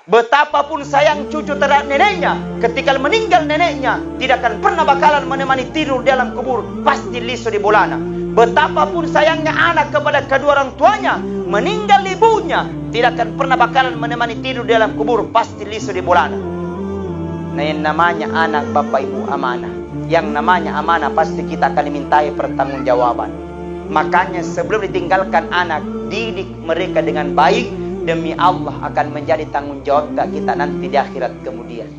Betapapun sayang cucu terhadap neneknya, ketika meninggal neneknya, tidak akan pernah bakalan menemani tidur dalam kubur, pasti liso di bolana. Betapapun sayangnya anak kepada kedua orang tuanya, meninggal ibunya, tidak akan pernah bakalan menemani tidur dalam kubur, pasti liso di bolana. Nah, yang namanya anak bapak ibu amanah. Yang namanya amanah pasti kita akan dimintai pertanggungjawaban. Makanya sebelum ditinggalkan anak, didik mereka dengan baik. Demi Allah akan menjadi tanggung jawab kita nanti di akhirat kemudian.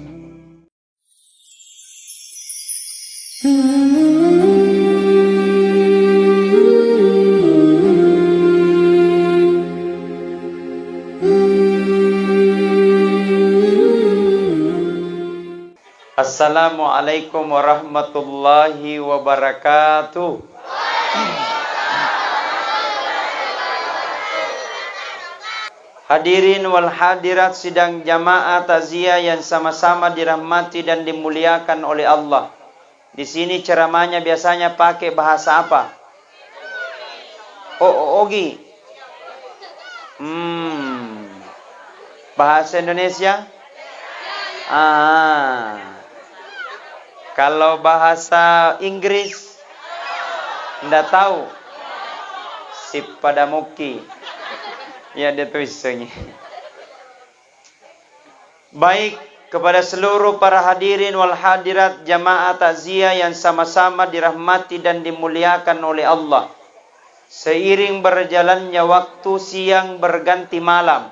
Assalamualaikum warahmatullahi wabarakatuh. Hadirin wal hadirat sidang jamaah takziah yang sama-sama dirahmati dan dimuliakan oleh Allah. Di sini ceramahnya biasanya pakai bahasa apa? Ogi. Bahasa Indonesia? Kalau bahasa Inggris? Nggak tahu. Sip pada muki. Ya, dia tulisannya. Baik, kepada seluruh para hadirin wal hadirat jamaah takziah yang sama-sama dirahmati dan dimuliakan oleh Allah. Seiring berjalannya waktu, siang berganti malam,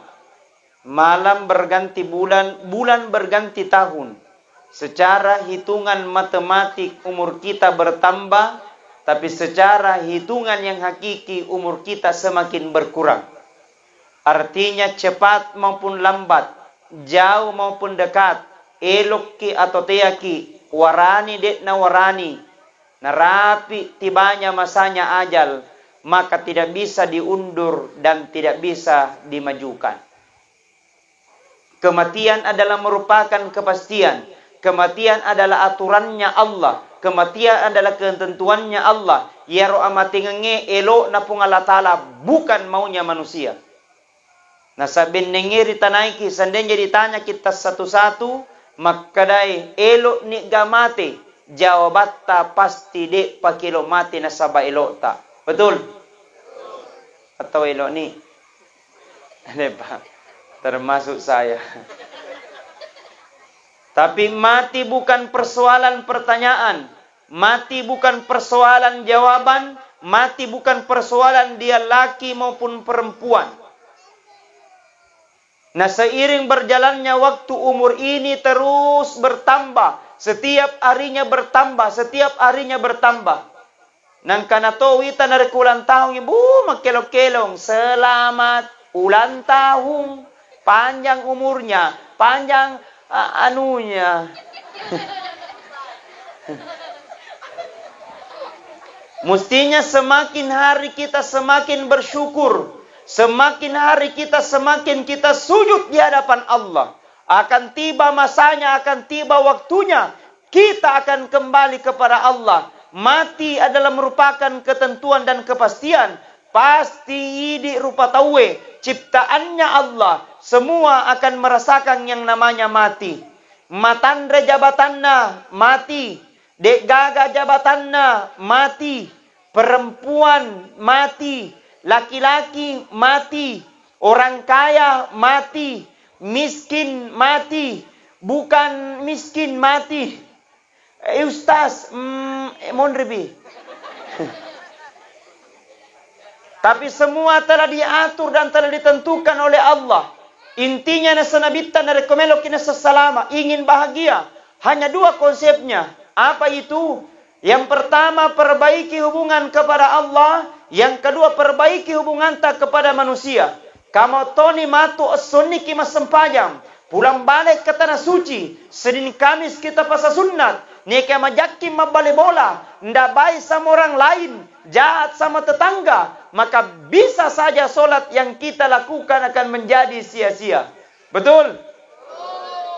malam berganti bulan, bulan berganti tahun. Secara hitungan matematik umur kita bertambah, tapi secara hitungan yang hakiki umur kita semakin berkurang. Artinya cepat maupun lambat, jauh maupun dekat, elok ki atau tiaki, warani dekna warani, narapi tibanya masanya ajal, maka tidak bisa diundur dan tidak bisa dimajukan. Kematian adalah merupakan kepastian. Kematian adalah aturannya Allah. Kematian adalah ketentuannya Allah. Ya ro'a mati ngenge elok na pung Allah Ta'ala, bukan maunya manusia. Nah, sabin nengiri tanaiki sanden jadi tanya kita satu-satu, makadai elok ni gamate, jawabatta pasti dek pakilo mati nasaba elok ta. Betul? Atau elok ni? Ada Pak, termasuk saya. Tapi mati bukan persoalan pertanyaan, mati bukan persoalan jawaban, mati bukan persoalan dia laki maupun perempuan. Nah, seiring berjalannya waktu umur ini terus bertambah. Setiap harinya bertambah, setiap harinya bertambah. Nang kanato wita na ulang tahun ibu makelok-kelong. Selamat ulang tahun. Panjang umurnya, panjang anunya. Mestinya semakin hari kita semakin bersyukur. Semakin hari kita semakin kita sujud di hadapan Allah. Akan tiba masanya, akan tiba waktunya. Kita akan kembali kepada Allah. Mati adalah merupakan ketentuan dan kepastian. Pasti idi rupa tawe. Ciptaannya Allah. Semua akan merasakan yang namanya mati. Matandra jabatanna mati. Dek gaga jabatanna mati. Perempuan mati. Laki-laki mati, orang kaya mati, miskin mati, bukan miskin mati. Ustaz, monrebi. Tapi semua telah diatur dan telah ditentukan oleh Allah. Intinya nasa nabita na rekomelo kinasa salama, ingin bahagia. Hanya dua konsepnya. Apa itu? Yang pertama, perbaiki hubungan kepada Allah. Yang kedua, perbaiki hubungan tak kepada manusia. Kamu toni matu suniki masempajam. Pulang balik ke tanah suci. Senin Kamis kita pasal sunat. Nika majaki mabale bola. Ndak baik sama orang lain. Jahat sama tetangga. Maka bisa saja solat yang kita lakukan akan menjadi sia-sia. Betul?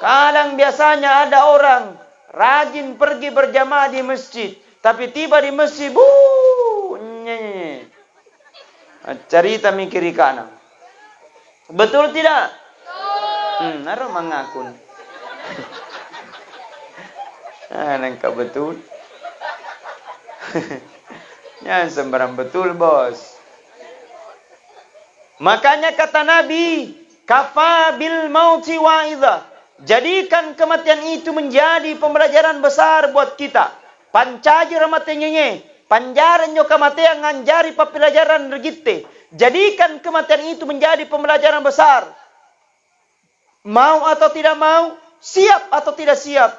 Kadang biasanya ada orang rajin pergi berjamaah di masjid. Tapi tiba di masjid, cerita mikiri kanan. Betul tidak? Naro mangakun. Nangka betul. Jangan sembarang betul, bos. Makanya kata Nabi, kafa bil mauti wa'idha. Jadikan kematian itu menjadi pembelajaran besar buat kita. Pancaji ramatnya panjaran yo kematian nganjari pembelajaran regitte. Jadikan kematian itu menjadi pembelajaran besar. Mau atau tidak mau, siap atau tidak siap,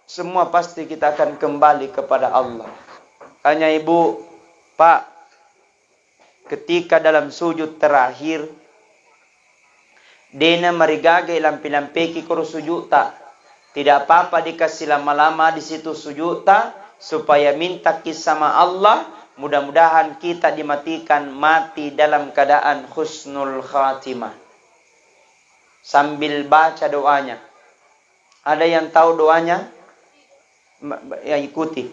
semua pasti kita akan kembali kepada Allah. Hanya ibu, pak, ketika dalam sujud terakhir, dena marigaga lampi-lampeki kuru sujud tak. Tidak apa-apa dikasih lama-lama di situ sujud tak, supaya minta kisah sama Allah. Mudah-mudahan kita dimatikan mati dalam keadaan husnul khatimah. Sambil baca doanya. Ada yang tahu doanya? Ya, ikuti.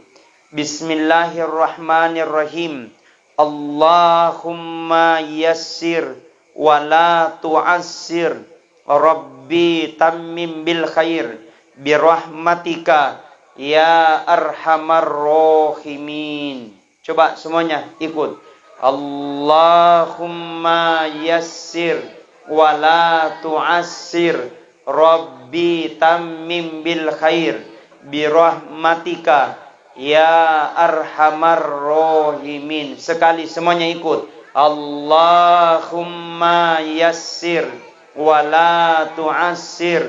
Bismillahirrahmanirrahim. Allahumma yassir wa la tu'assir. Rabbi tammim bil khair birahmatika ya arhamar rahimin. Coba semuanya ikut. Allahumma yassir wa la tu'assir. Rabbi tammim bil khair birahmatika ya arhamar rahimin. Sekali semuanya ikut. Allahumma yassir wa la tu'assir.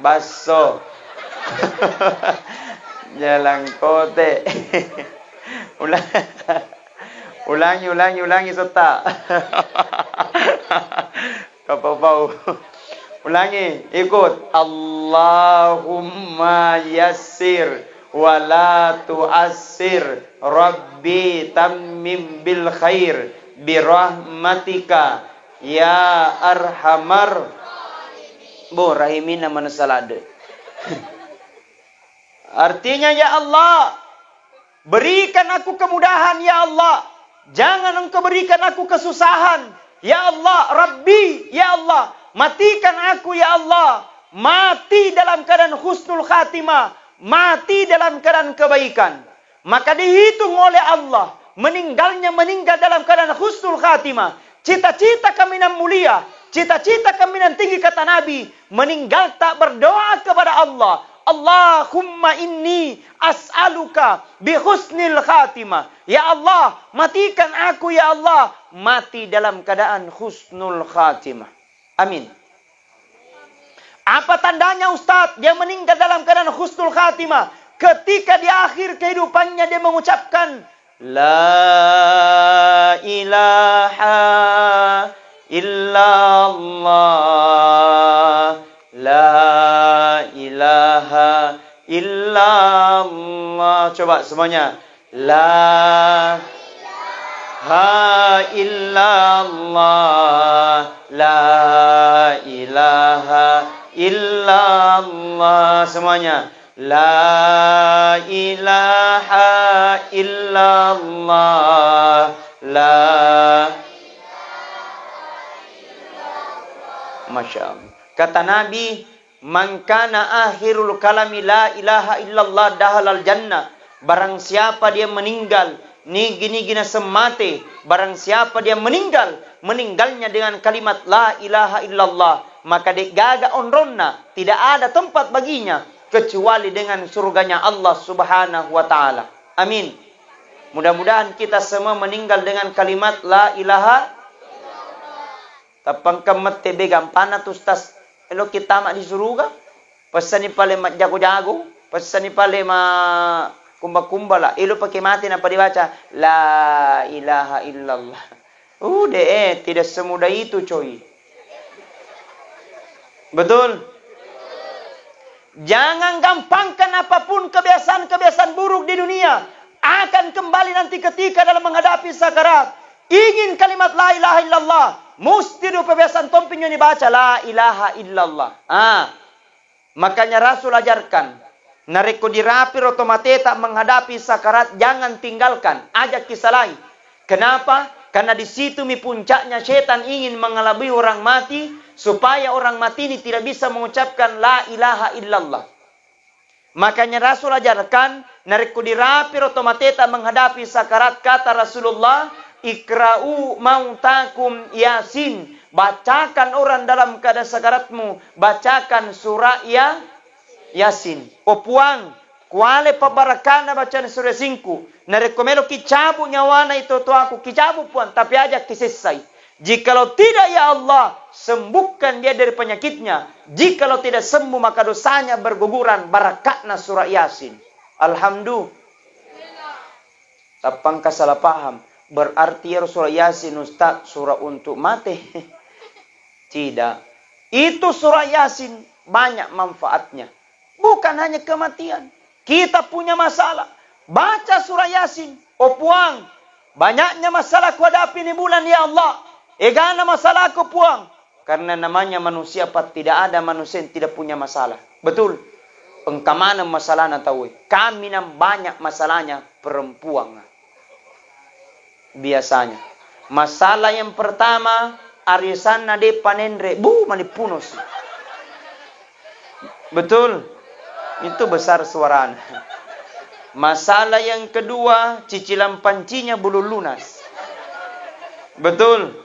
Baso. Jalan kote. Ulangi serta. Kapau. Ulangi, ikut. Allahumma yassir wa la tu'assir. Rabbi tammim bil khair birahmatika ya arhamar rahimin nama salade. Artinya, ya Allah, berikan aku kemudahan, ya Allah. Jangan engkau berikan aku kesusahan. Ya Allah, Rabbi, ya Allah, matikan aku, ya Allah. Mati dalam keadaan husnul khatimah. Mati dalam keadaan kebaikan. Maka dihitung oleh Allah. Meninggal dalam keadaan husnul khatimah. Cita-cita kami yang mulia. Cita-cita kami yang tinggi, kata Nabi. Meninggal tak berdoa kepada Allah. Allahumma inni as'aluka bihusnil khatimah. Ya Allah, matikan aku, ya Allah. Mati dalam keadaan husnul khatimah. Amin. Apa tandanya, Ustaz, dia meninggal dalam keadaan husnul khatimah? Ketika di akhir kehidupannya dia mengucapkan La ilaha illallah, la ilaha illallah. Coba semuanya. La ilaha illallah, la ilaha illallah. Semuanya. La ilaha illallah, la. Masya Allah. Kata Nabi, man kana akhirul kalami la ilaha illallah dahalal jannah. Barang siapa dia meninggal, ni gini-gini semate. Barang siapa dia meninggal, meninggalnya dengan kalimat la ilaha illallah, maka dia gaga onronna, tidak ada tempat baginya kecuali dengan surganya Allah Subhanahu wa taala. Amin. Mudah-mudahan kita semua meninggal dengan kalimat la ilaha. Tapang kemet tebe gampana tustas elo kita mak di surga. Pesani pale mak jago-jago, pesani pale ma kumba-kumba lah. Elo pakai mati napa dibaca la ilaha illallah. Tidak semudah itu, coy. Betul? Jangan gampangkan apapun kebiasaan-kebiasaan buruk di dunia. Akan kembali nanti ketika dalam menghadapi sakarat. Ingin kalimat la ilaha illallah. Mesti do kebiasaan tompingnya dibaca la ilaha illallah. Makanya Rasul ajarkan. Nareko dirapir otomatis tak menghadapi sakarat. Jangan tinggalkan. Ajak kisah lain. Kenapa? Karena di situ puncaknya setan ingin mengelabui orang mati supaya orang mati ini tidak bisa mengucapkan la ilaha illallah. Makanya Rasul ajarkan nariku dirapi otomateta menghadapi sakarat, kata Rasulullah, ikra'u mautakum yasin. Bacakan orang dalam keadaan sakaratmu, bacakan surah Yasin. Opuang kuale pabarakana bacaan surah singku. Narekomelo kicabu nyawana itu to aku kicabu puan, tapi ajak kisesai. Jikalau tidak ya Allah, sembuhkan dia dari penyakitnya. Jikalau tidak sembuh maka dosanya berguguran. Barakatna surah Yasin. Alhamdulillah. Tapangka salah paham. Berarti ya surah Yasin Ustaz surah untuk mati. Tidak. Itu surah Yasin banyak manfaatnya. Bukan hanya kematian. Kita punya masalah. Baca surah Yasin. Puang. Banyaknya masalah ku hadapi ini bulan ya Allah. Egana masalah ku puang. Karena namanya manusia tidak ada manusia yang tidak punya masalah. Betul. Pengkamana masalah na tahu. Kami nam banyak masalahnya perempuan. Biasanya. Masalah yang pertama. Arisan na de panendre. Manipunos. Betul. Itu besar suaranya. Masalah yang kedua, cicilan pancinya belum lunas. Betul.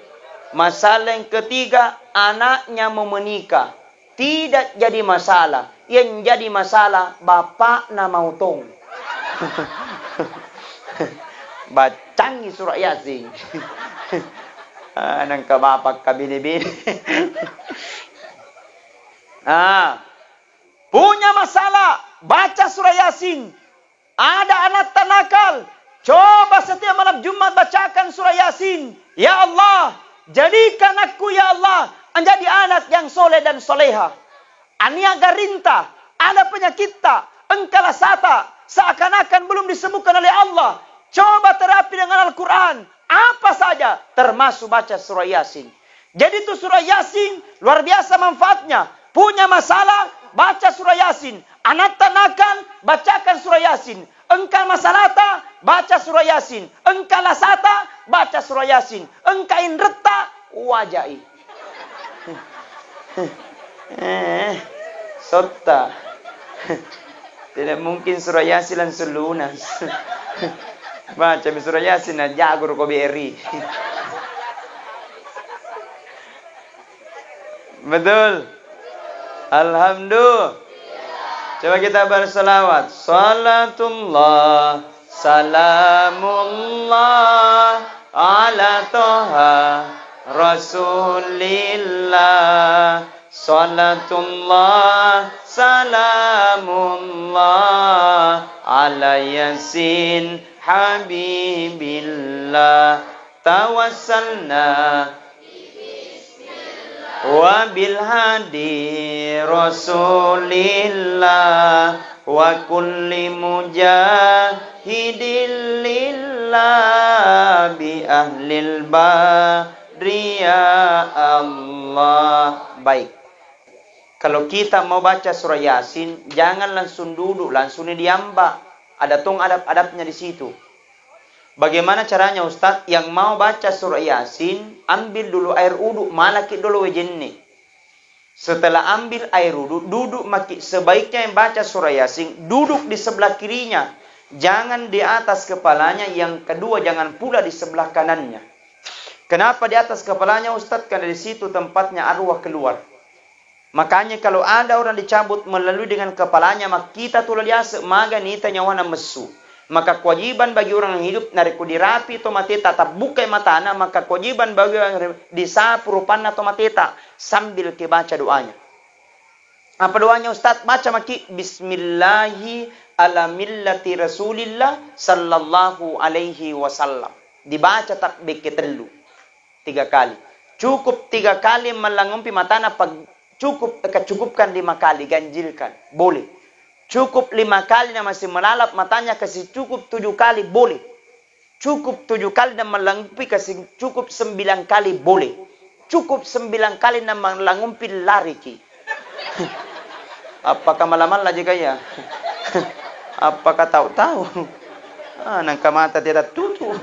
Masalah yang ketiga, anaknya mau menikah. Tidak jadi masalah. Yang jadi masalah, bapak na mau tong. Bacangi surah Yasin. Nang kabapak kabini-bini. Punya masalah, baca surah Yasin. Ada anak nakal, coba setiap malam Jumat bacakan surah Yasin. Ya Allah, jadikan aku ya Allah menjadi anak yang soleh dan soleha. Ania garinta, ada penyakit tak, engkala sata, seakan-akan belum disembuhkan oleh Allah. Coba terapi dengan Al-Quran, apa saja, termasuk baca surah Yasin. Jadi itu surah Yasin, luar biasa manfaatnya. Punya masalah, baca surah Yasin. Anak nakal, bacakan surah Yasin. Engkau masalah tak, baca surah Yasin. Engkau lasata, baca surah Yasin. Engkau inreta, wajai. Sota. Tidak mungkin surah Yasin langsung lunas. Baca surah Yasin, jagur ko beri. Betul. Alhamdulillah. Coba kita berselawat. Salatullah, salamullah ala toha Rasulillah. Salatullah, salamullah ala Yasin Habibillah. Tawassalna wa bil hadi Rasulillah wa kulli mujahidin lillah bi ahlil badri ya Allah. Baik. Kalau kita mau baca surah Yasin, jangan langsung duduk, langsung diamba. Ada tong adab-adabnya di situ. Bagaimana caranya Ustaz? Yang mau baca surah Yasin, ambil dulu air uduk, malaki dulu wejenne. Setelah ambil air uduk, duduk maki. Sebaiknya yang baca surah Yasin, duduk di sebelah kirinya. Jangan di atas kepalanya. Yang kedua, jangan pula di sebelah kanannya. Kenapa di atas kepalanya Ustaz? Karena di situ tempatnya arwah keluar. Makanya kalau ada orang dicabut melalui dengan kepalanya, maka kita tulah biasa, maga nita nyawana mesu. Maka kewajiban bagi orang yang hidup nariku dirapi tomateta tatap buka matana, maka kewajiban bagi orang disapu rupanna tomateta sambil kebaca doanya. Apa doanya Ustaz? Baca maki bismillahi ala millati Rasulillah sallallahu alaihi wasallam. Dibaca takbir ketelu 3 kali. Cukup 3 kali melangumpi matana, pag cukupkan 5 kali, ganjilkan. Boleh. Cukup 5 kali dan masih melalap matanya, kasih cukup 7 kali, boleh. Cukup 7 kali dan melangumpi, kasih cukup 9 kali, boleh. Cukup 9 kali dan melangumpi, lariki. Apakah malaman lah jika ya? Apakah tahu-tahu? Nangka mata tidak tutup.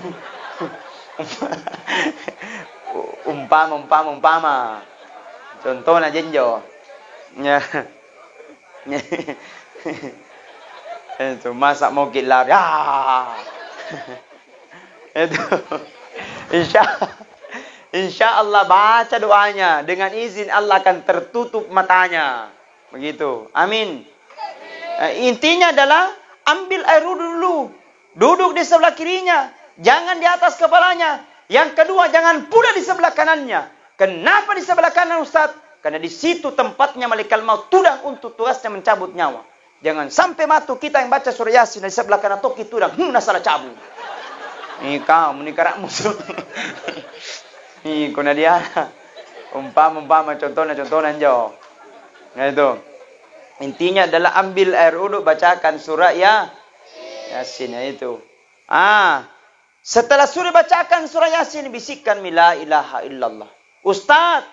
Umpama. Contohnya jenjo. Ya. Itu masak mau gilar. Ya. Itu. Insya Allah baca doanya. Dengan izin Allah akan tertutup matanya. Begitu. Amin. Intinya adalah ambil air wudhu dulu. Duduk di sebelah kirinya. Jangan di atas kepalanya. Yang kedua, jangan pula di sebelah kanannya. Kenapa di sebelah kanan, Ustaz? Karena di situ tempatnya malaikat maut tudang untuk tugasnya mencabut nyawa. Jangan sampai matu kita yang baca surah Yasin di sebelah kanan toki tudang. Salah cabut. Ini kamu, ini karak musuh. Ini kuna dia. Umpama contohnya jauh. Nah itu. Intinya adalah ambil air wudhu, bacakan surah Yasin itu. Setelah surah bacakan surah Yasin, bisikkan la ilaha illallah. Ustaz,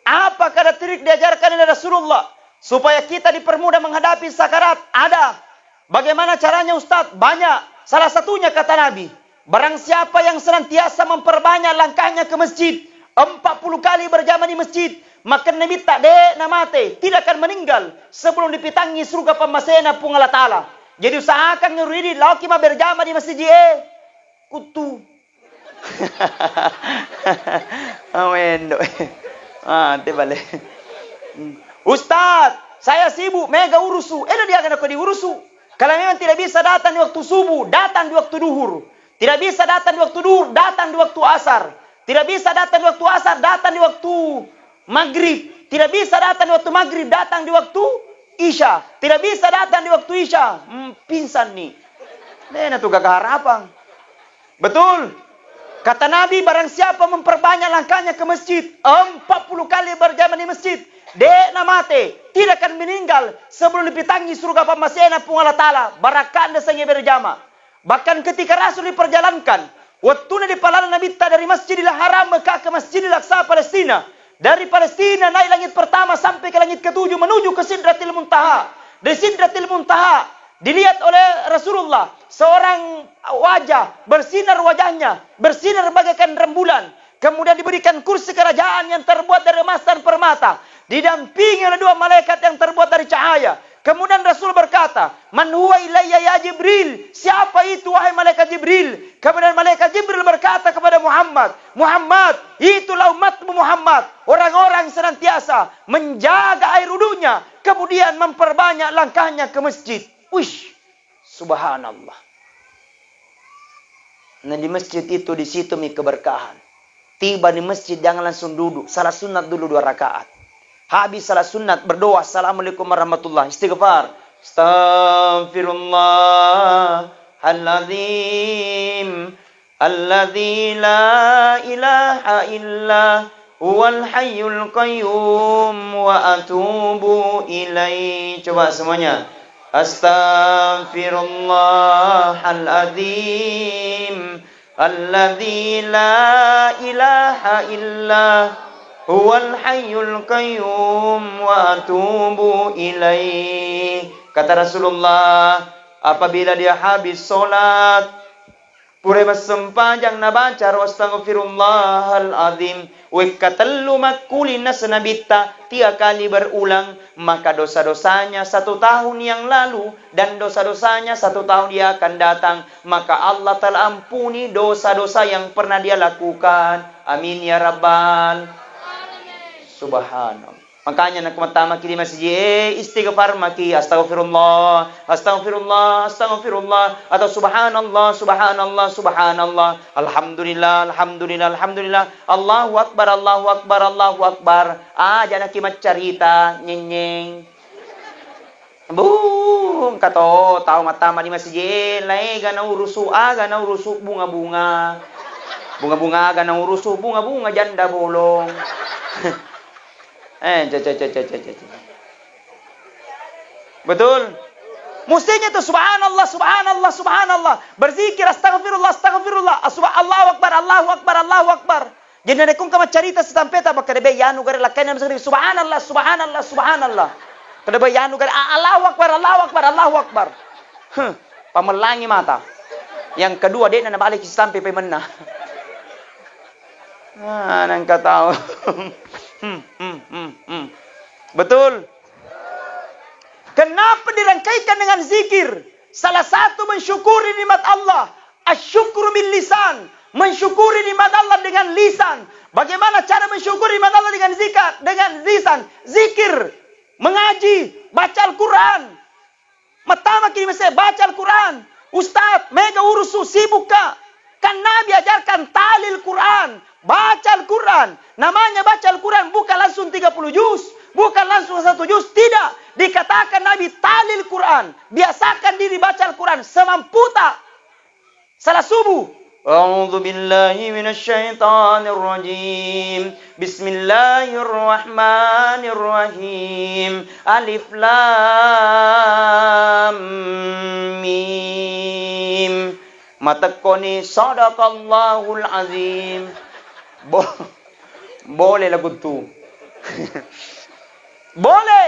apa karakteristik diajarkan oleh Rasulullah supaya kita dipermudah menghadapi sakarat? Ada. Bagaimana caranya, Ustaz? Banyak. Salah satunya kata Nabi, barang siapa yang senantiasa memperbanyak langkahnya ke masjid, 40 kali berjamaah di masjid, maka Nabi tak namate, tidak akan meninggal sebelum dipitangi surga pemasena pung Allah Ta'ala. Jadi usahakan nguridi laki mah berjamaah di masjid kutu. Amin. Balik. Ustaz, saya sibuk mega urusu. Dia akan aku diurusu. Kalau memang tidak bisa datang di waktu subuh, datang di waktu duhur. Tidak bisa datang di waktu duhur, datang di waktu asar. Tidak bisa datang di waktu asar, datang di waktu maghrib. Tidak bisa datang di waktu maghrib, datang di waktu isya. Tidak bisa datang di waktu isya. Pingsan nih. Nah, itu gagah harapan. Betul. Kata Nabi, barang siapa memperbanyak langkahnya ke masjid, 40 kali berjamaah di masjid, mate, tidak akan meninggal sebelum dipitangi surga pemasena pun Allah Ta'ala. Barakan desanya berjamaah. Bahkan ketika Rasul diperjalankan, waktu di palanan Nabi dari Masjidil Haram Mekah ke Masjidil Aqsa Palestina. Dari Palestina naik langit pertama sampai ke langit ketujuh menuju ke Sidratil Muntaha. Di Sidratil Muntaha dilihat oleh Rasulullah seorang wajah, bersinar wajahnya, bersinar bagaikan rembulan. Kemudian diberikan kursi kerajaan yang terbuat dari emas dan permata, didampingi oleh 2 malaikat yang terbuat dari cahaya. Kemudian Rasul berkata, "Man huwa ilayya ya Jibril?" Siapa itu wahai malaikat Jibril? Kemudian malaikat Jibril berkata kepada Muhammad, "Muhammad, itulah umatmu Muhammad, orang-orang senantiasa menjaga air wudhunya, kemudian memperbanyak langkahnya ke masjid." Wish, subhanallah. Nah di masjid itu, di situ mi keberkahan. Tiba di masjid jangan langsung duduk. Salat sunat dulu 2 rakaat. Habis salat sunat berdoa, Assalamualaikum warahmatullahi, istighfar. Astaghfirullahaladzim alladzi la ilaha illa huwal hayyul qayyum wa atubu ilaih. Coba semuanya. Astaghfirullahaladzim alladzi la ilaha illa huwal hayyul qayyum wa atubu ilaih. Kata Rasulullah, apabila dia habis sholat, pure masempajang na baca astaghfirullahaladzim wekatellu makulina senabita 3 kali berulang, maka dosa-dosanya 1 tahun yang lalu dan dosa-dosanya 1 tahun dia akan datang, maka Allah telah ampuni dosa-dosa yang pernah dia lakukan. Amin ya rabbal subhanallah. Makanya nak pertama kali masjid istighfar maki astaghfirullah, astaghfirullah, astaghfirullah, atau subhanallah, subhanallah, subhanallah, alhamdulillah, alhamdulillah, alhamdulillah, Allahu akbar, Allahu akbar, Allahu akbar. Jangan kimat cerita nyenyeng. Bung kato tahu matama di masjid lai gana urusu gana urusu bunga-bunga. Bunga-bunga gana urusu bunga-bunga janda bolong. Betul. Mestinya itu subhanallah, subhanallah, subhanallah. Berzikir astaghfirullah, astaghfirullah. Allahu akbar, Allahu akbar, Allahu akbar. Jadi ada kung kama cerita setampe ta bakal be yanu gare lakanya subhanallah, subhanallah, subhanallah. Kada be yanu gare Allahu akbar, Allahu akbar, Allahu akbar. Pamelangi mata. Yang kedua dia na balik setampe pe menna. Nangka tahu. Betul. Kenapa dirangkaikan dengan zikir? Salah satu mensyukuri nikmat Allah. Asyukru bil lisan. Mensyukuri nikmat Allah dengan lisan. Bagaimana cara mensyukuri nikmat Allah dengan zikir? Dengan lisan. Zikir. Mengaji. Baca Al-Quran. Pertama kini saya baca Al-Quran. Ustaz, mega urusu sibuk kah? Kan Nabi ajarkan talil Quran. Baca Al-Quran. Namanya baca Al-Quran bukan langsung 30 juz. Bukan langsung 1 juz. Tidak. Dikatakan Nabi talil Quran. Biasakan diri baca Al-Quran semampu tak. Salah subuh. A'udzu billahi minasyaitonir rajim. Bismillahirrahmanirrahim. Alif lam mim. Matakoni sadaqallahul azim. Boleh lagu tu. Boleh.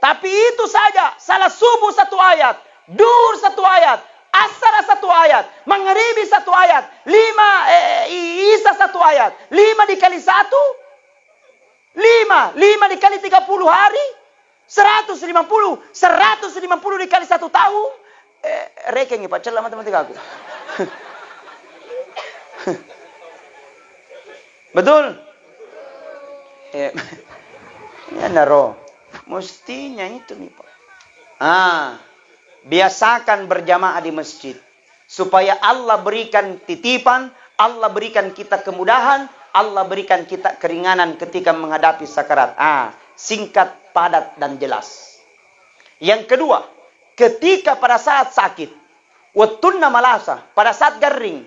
Tapi itu saja. Salah subuh 1 ayat. Dur 1 ayat. Asar 1 ayat. Maghribi 1 ayat. 5 Isya 1 ayat. 5 dikali 1. 5 dikali 30 hari. 150. 150 dikali 1 tahun. Rekengi Pak. Celah matematika aku. Betul? Ya naro. Mestinya itu nih Pak. Biasakan berjamaah di masjid. Supaya Allah berikan titipan. Allah berikan kita kemudahan. Allah berikan kita keringanan ketika menghadapi sakarat. Singkat, padat, dan jelas. Yang kedua. Ketika pada saat sakit. Wattunna malasa. Pada saat garing.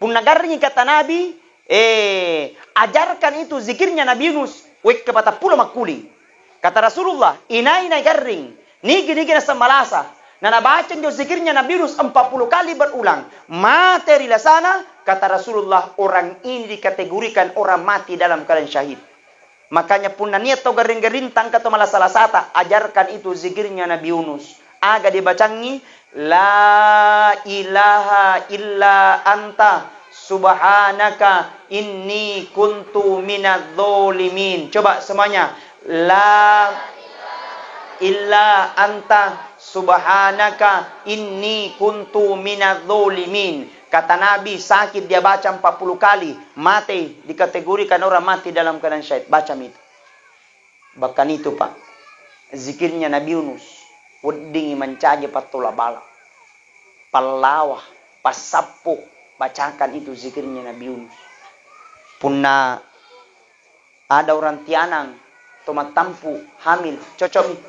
Punna garing kata Nabi. Ajarkan itu zikirnya Nabi Yunus. Wek kepada pulau makuli. Kata Rasulullah, inai garing, nigi nasa malasa. Nana baca jo zikirnya Nabi Yunus 40 kali berulang. Materi sana, kata Rasulullah, orang ini dikategorikan orang mati dalam keadaan syahid. Makanya pun niat to garing-garing tangka to malasa lasata, ajarkan itu zikirnya Nabi Yunus. Aga dibacangi, la ilaha illa anta subhanaka inni kuntu minadz-dzalimin. Coba semuanya. La illa anta subhanaka inni kuntu minadz-dzalimin. Kata Nabi sakit dia baca 40 kali. Mati dikategorikan orang mati dalam keadaan syahid. Baca itu. Bahkan itu Pak. Zikirnya Nabi Yunus. Weddingi mencaji patula bala. Palawah. Pasapu. Bacakan itu zikirnya Nabi Yunus. Punna ada orang tianang. Tomat tampu, hamil, cocok nih.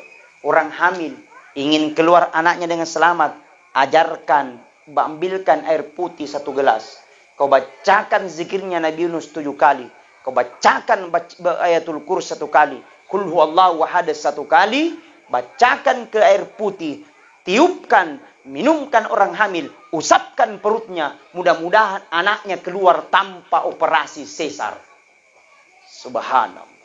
Orang hamil, ingin keluar anaknya dengan selamat. Ajarkan, ambilkan air putih 1 gelas. Kau bacakan zikirnya Nabi Yunus 7 kali. Kau bacakan ayatul kursi 1 kali. Qul huwallahu ahad 1 kali. Bacakan ke air putih. Tiupkan, minumkan orang hamil. Usapkan perutnya. Mudah-mudahan anaknya keluar tanpa operasi sesar. Subhanallah.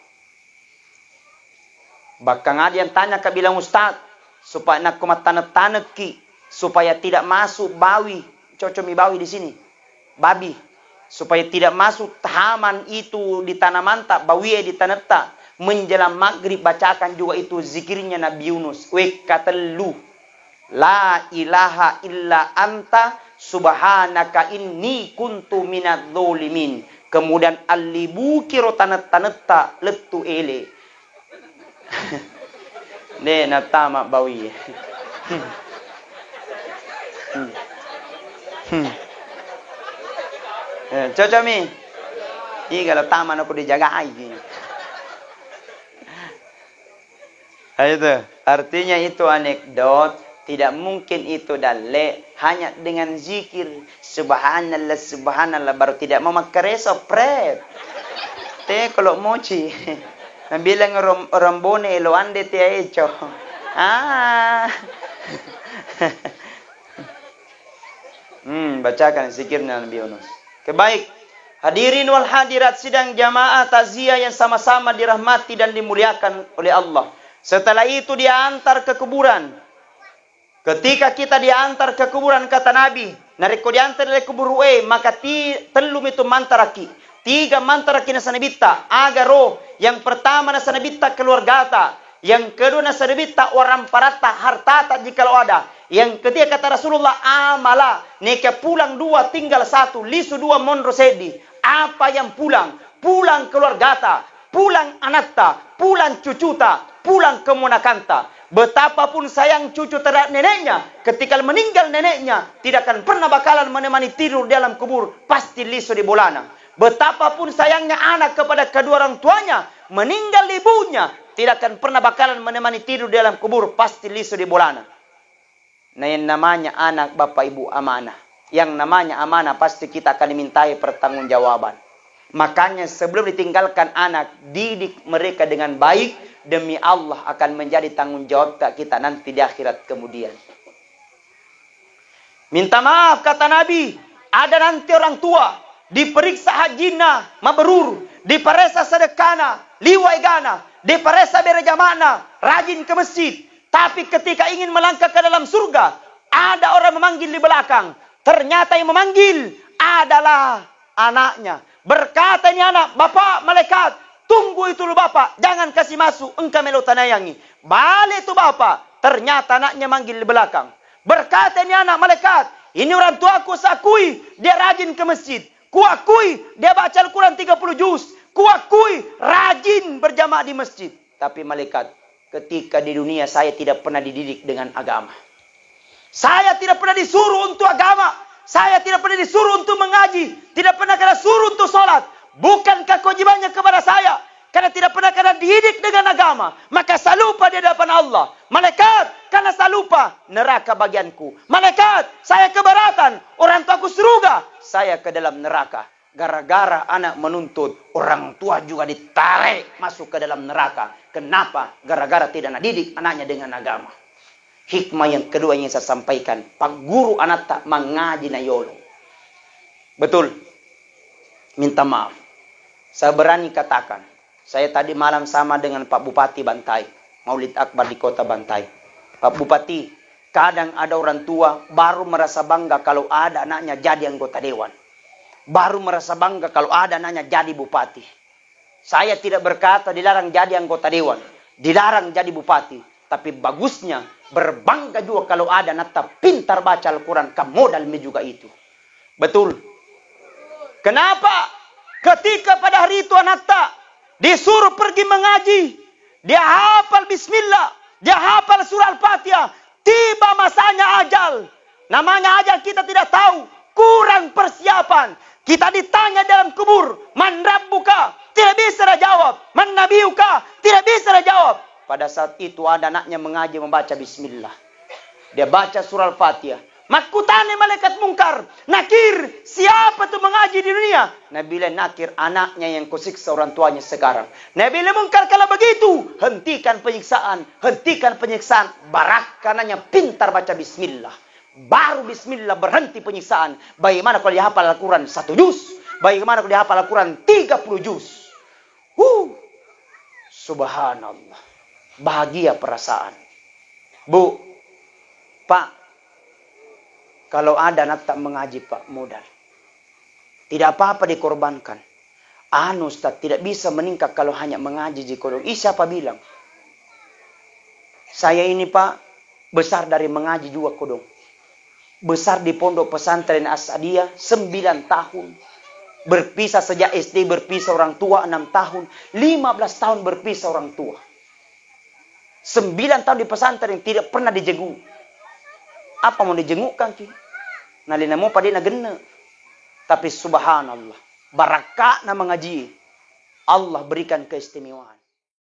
Bahkan ada yang tanya ke bilang Ustaz, supaya nak kumat tanek ki, supaya tidak masuk bawi, cocomi bawi di sini, babi, supaya tidak masuk tahaman itu di tanaman tak, bawi di tanah tak, menjelang maghrib bacakan juga itu zikirnya Nabi Yunus. Wek katelu, la ilaha illa anta subhanaka inni kuntu minadz-dzalimin. Kemudian alibu kiro tanah tak letu ele. Ne natama bawi. Cocok mi. Kalau taman aku dijaga aja. Itu artinya itu anekdot. Tidak mungkin itu dalil. Hanya dengan zikir subhanallah subhanallah baru tidak memakai resopret. Kalau mochi. Bilang rombone lo ande te hecho. Bacakan zikirnya Nabi Yunus. Kebaik. Hadirin wal hadirat sidang jamaah takziah yang sama-sama dirahmati dan dimuliakan oleh Allah. Setelah itu diantar ke kuburan. Ketika kita diantar ke kuburan kata Nabi, nariko diantar dari kubur maka telum itu mantaraki. Tiga mantara kina sanabita. Agaro. Yang pertama na sanabita keluargata. Yang kedua na sanabita orang parata hartata jikalau ada. Yang ketiga kata Rasulullah amala. Neka pulang dua tinggal satu. Lisu dua mondro sedi. Apa yang pulang? Pulang keluargata. Pulang anakta. Pulang cucuta. Pulang kemunakanta. Betapapun sayang cucu terhadap neneknya, ketika meninggal neneknya, tidak akan pernah bakalan menemani tidur dalam kubur, pasti lisu di bolana. Betapapun sayangnya anak kepada kedua orang tuanya, meninggal ibunya, tidak akan pernah bakalan menemani tidur dalam kubur, pasti lisu di bolana. Nah, yang namanya anak bapak ibu amanah. Yang namanya amanah pasti kita akan dimintai pertanggungjawaban. Makanya sebelum ditinggalkan anak, didik mereka dengan baik. Demi Allah akan menjadi tanggung jawab kita nanti di akhirat kemudian. Minta maaf kata Nabi. Ada nanti orang tua. Diperiksa hajina mabrur. Diperiksa sedekana. Liwai gana. Diperiksa berjamana. Rajin ke masjid. Tapi ketika ingin melangkah ke dalam surga. Ada orang memanggil di belakang. Ternyata yang memanggil adalah anaknya. Berkata ini anak, bapak malaikat. Tunggu itu lu bapak, jangan kasih masuk, engkau melu tanayangi. Balik itu bapak, ternyata anaknya manggil di belakang. Berkata ini anak malaikat, ini orang tua aku sakui, dia rajin ke masjid. Kuakui, dia baca Al-Quran 30 juz. Kuakui, rajin berjamaah di masjid. Tapi malaikat, ketika di dunia saya tidak pernah dididik dengan agama. Saya tidak pernah disuruh untuk agama. Saya tidak pernah disuruh untuk mengaji. Tidak pernah kena suruh untuk sholat. Bukankah kewajibannya kepada saya? Karena tidak pernah kena dididik dengan agama. Maka saya lupa di hadapan Allah. Malaikat, karena saya lupa, neraka bagianku. Malaikat, saya keberatan. Orang tuaku surga. Saya ke dalam neraka. Gara-gara anak menuntut, orang tua juga ditarik masuk ke dalam neraka. Kenapa? Gara-gara tidak didik anaknya dengan agama. Hikmah yang kedua yang saya sampaikan. Pak guru anak tak mengaji na yolo. Betul. Minta maaf. Saya berani katakan, saya tadi malam sama dengan Pak Bupati Bantai, Maulid Akbar di kota Bantai. Pak Bupati, kadang ada orang tua baru merasa bangga kalau ada anaknya jadi anggota dewan. Baru merasa bangga kalau ada anaknya jadi bupati. Saya tidak berkata dilarang jadi anggota dewan, dilarang jadi bupati. Tapi bagusnya berbangga juga kalau ada anak pintar baca Al-Quran, modalnya juga itu. Betul. Kenapa? Ketika pada hari itu anak disuruh pergi mengaji. Dia hafal bismillah. Dia hafal surah Al-Fatihah. Tiba masanya ajal. Namanya ajal kita tidak tahu. Kurang persiapan. Kita ditanya dalam kubur. Man rabbuka? Tidak bisa dia jawab. Man nabiyuka? Tidak bisa dia jawab. Pada saat itu ada anaknya mengaji membaca bismillah. Dia baca surah Al-Fatihah. Makutane malaikat mungkar. Nakir, siapa tuh mengaji di dunia? Nabi bilang nakir, anaknya yang kusiksa orang tuanya sekarang. Nabi bilang mungkar, kalau begitu hentikan penyiksaan. Hentikan penyiksaan. Barakananya pintar baca bismillah. Baru bismillah berhenti penyiksaan. Bagaimana kalau dia hafal Al-Quran 1 juz? Bagaimana kalau dia hafal Al-Quran 30 juz? Subhanallah. Bahagia perasaan. Bu, Pak, kalau ada anak tak mengaji Pak, modal. Tidak apa-apa dikorbankan. Ustaz, tidak bisa meningkat kalau hanya mengaji di kodong. Siapa bilang? Saya ini Pak, besar dari mengaji juga kodong. Besar di pondok pesantren As-Adiyah 9 tahun. Berpisah sejak SD, berpisah orang tua 6 tahun. 15 tahun berpisah orang tua. 9 tahun di pesantren tidak pernah dijenguk. Apa mau dijengukkan ki? Nalina mo padi na gena. Tapi subhanallah, barakah na mengaji. Allah berikan keistimewaan.